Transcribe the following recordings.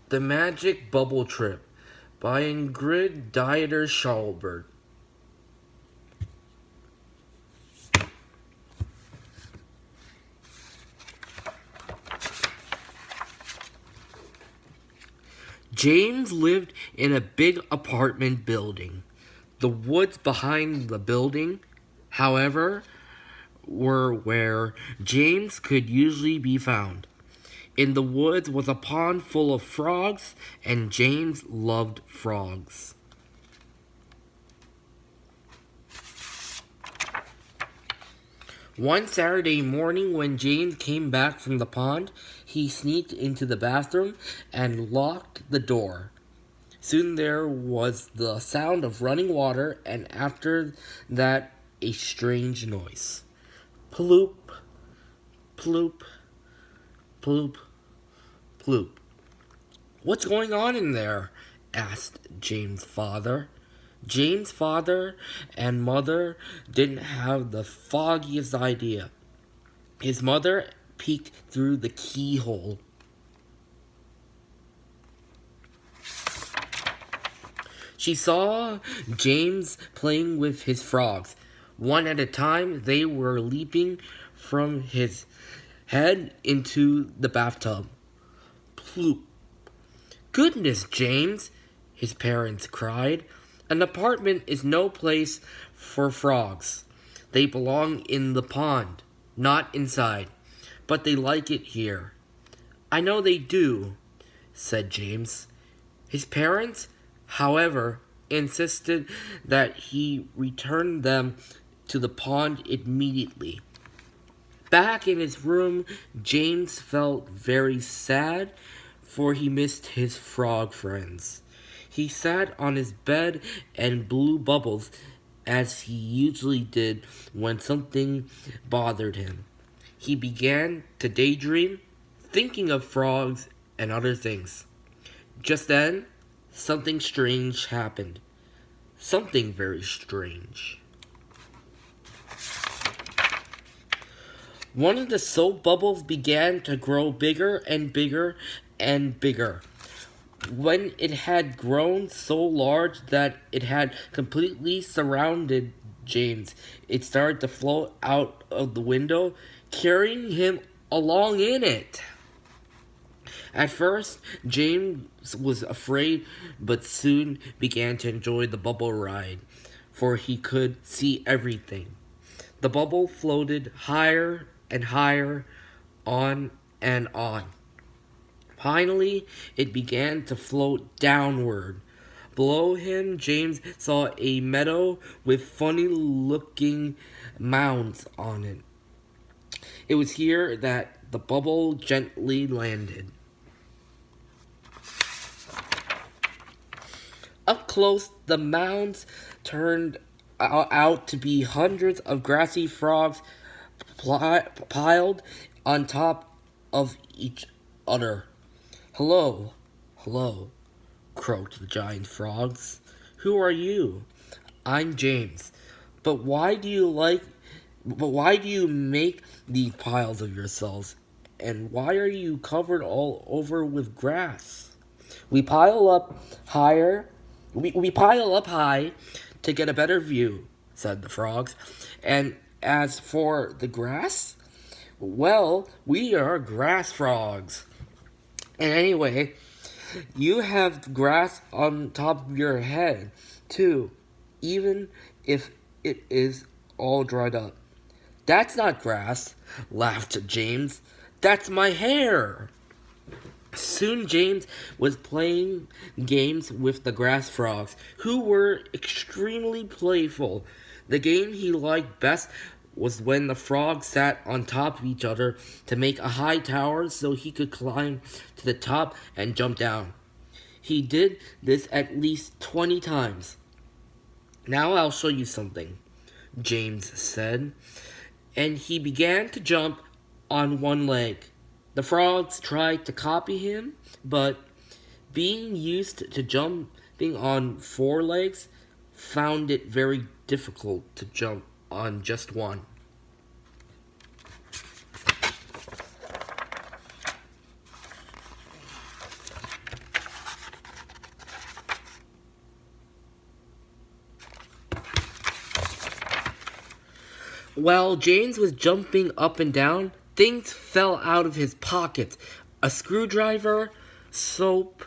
The Magic Bubble Trip by Ingrid Dieter Schalberg. James lived in a big apartment building. The woods behind the building, however, were where James could usually be found. In the woods was a pond full of frogs, and James loved frogs. One Saturday morning, when James came back from the pond, he sneaked into the bathroom and locked the door. Soon there was the sound of running water, and after that, a strange noise. Ploop, ploop, ploop, ploop. "What's going on in there?" asked James' father. James' father and mother didn't have the foggiest idea. His mother peeked through the keyhole. She saw James playing with his frogs. One at a time, they were leaping from his head into the bathtub. Ploop. "Goodness, James," his parents cried. "An apartment is no place for frogs. They belong in the pond, not inside. But they like it here." "I know they do," said James. His parents, however, insisted that he return them to the pond immediately. Back in his room, James felt very sad, for he missed his frog friends. He sat on his bed and blew bubbles, as he usually did when something bothered him. He began to daydream, thinking of frogs and other things. Just then, something strange happened. Something very strange. One of the soap bubbles began to grow bigger and bigger and bigger. When it had grown so large that it had completely surrounded James, it started to float out of the window, carrying him along in it. At first, James was afraid, but soon began to enjoy the bubble ride, for he could see everything. The bubble floated higher and higher, on and on. Finally, it began to float downward. Below him, James saw a meadow with funny-looking mounds on it. It was here that the bubble gently landed. Up close, the mounds turned out to be hundreds of grassy frogs piled on top of each other. "Hello, hello," croaked the giant frogs. "Who are you?" "I'm James. But why do you make these piles of yourselves? And why are you covered all over with grass?" We pile up high to get a better view," said the frogs. "And as for the grass, well, we are grass frogs. And anyway, you have grass on top of your head, too, even if it is all dried up." "That's not grass," laughed James. "That's my hair." Soon James was playing games with the grass frogs, who were extremely playful. The game he liked best was when the frogs sat on top of each other to make a high tower so he could climb to the top and jump down. He did this at least 20 times. "Now I'll show you something," James said, and he began to jump on one leg. The frogs tried to copy him, but being used to jumping on 4 legs, found it very difficult to jump on just one. While James was jumping up and down, things fell out of his pockets. A screwdriver, soap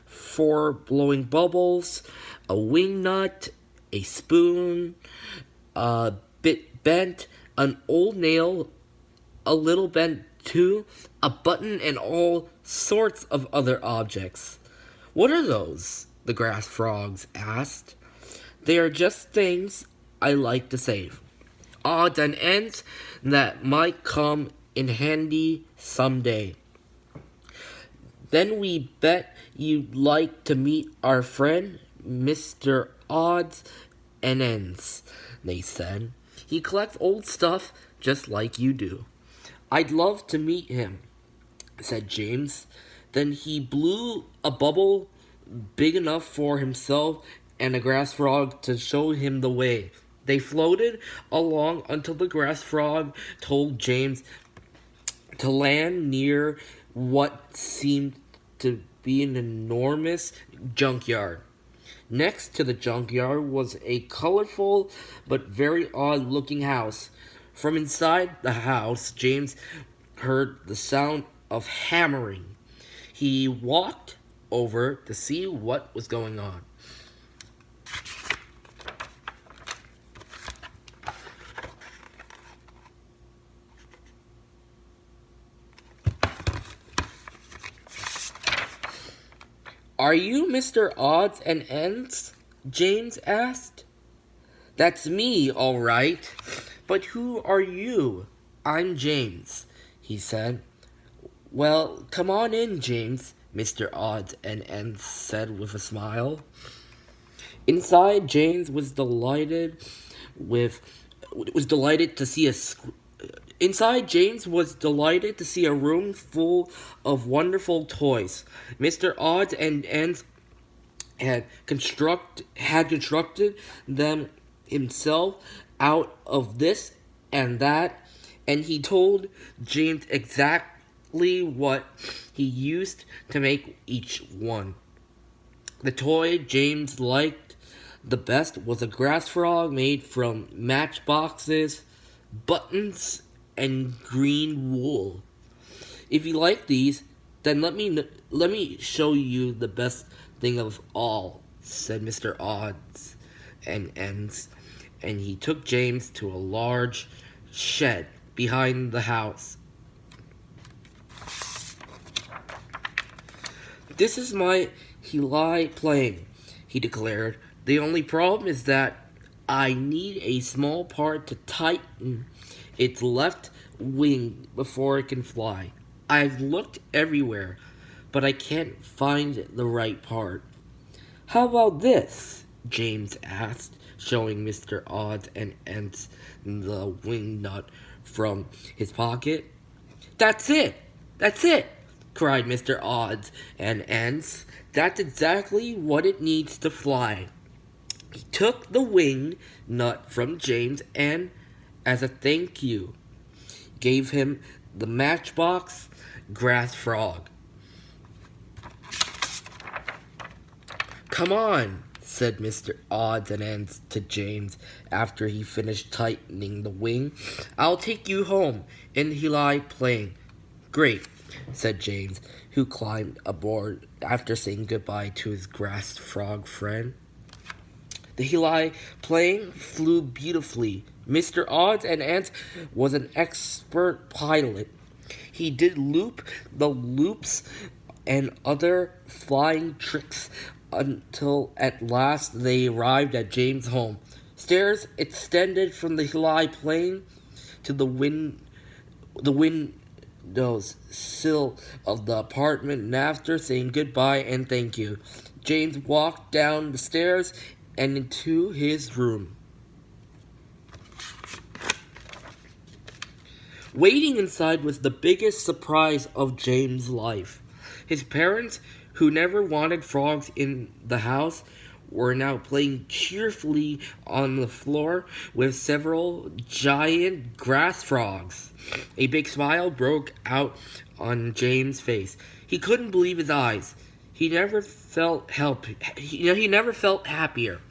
for blowing bubbles, a wing nut, a spoon, a bit bent, an old nail, a little bent too, a button, and all sorts of other objects. "What are those?" the grass frogs asked. "They are just things I like to save. Odds and ends that might come in handy someday." "Then we bet you'd like to meet our friend, Mr. Odds and Ends," they said. "He collects old stuff just like you do." "I'd love to meet him," said James. Then he blew a bubble big enough for himself and a grass frog to show him the way. They floated along until the grass frog told James to land near what seemed to be an enormous junkyard. Next to the junkyard was a colorful but very odd-looking house. From inside the house, James heard the sound of hammering. He walked over to see what was going on. "Are you Mr. Odds and Ends?" James asked. "That's me, all right. But who are you?" "I'm James," he said. "Well, come on in, James," Mr. Odds and Ends said with a smile. Inside, James was delighted to see a Inside, James was delighted to see a room full of wonderful toys. Mr. Odds and Ends had constructed them himself out of this and that, and he told James exactly what he used to make each one. The toy James liked the best was a grass frog made from matchboxes, buttons, and green wool. "If you like these, then let me show you the best thing of all," said Mr. Odds and Ends, and he took James to a large shed behind the house. "This is my Heli plane," he declared. "The only problem is that I need a small part to tighten its left wing before it can fly. I've looked everywhere, but I can't find the right part." "How about this?" James asked, showing Mr. Odds and Ends the wing nut from his pocket. "That's it! That's it!" cried Mr. Odds and Ends. "That's exactly what it needs to fly." He took the wing nut from James and, as a thank you, gave him the matchbox grass frog. "Come on," said Mr. Odds and Ends to James after he finished tightening the wing. "I'll take you home in the Heli plane." "Great," said James, who climbed aboard after saying goodbye to his grass frog friend. The Heli plane flew beautifully. Mr. Odds and Ends was an expert pilot. He did the loops and other flying tricks until at last they arrived at James' home. Stairs extended from the Heli plane to the windows sill of the apartment, and after saying goodbye and thank you, James walked down the stairs and into his room. Waiting inside was the biggest surprise of James' life. His parents, who never wanted frogs in the house, were now playing cheerfully on the floor with several giant grass frogs. A big smile broke out on James' face. He couldn't believe his eyes. He never felt happier.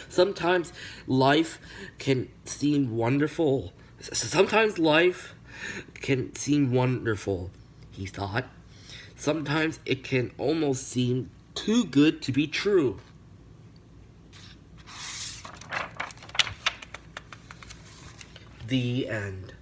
Sometimes life can seem wonderful. Sometimes life can seem wonderful, he thought. Sometimes it can almost seem too good to be true. The end.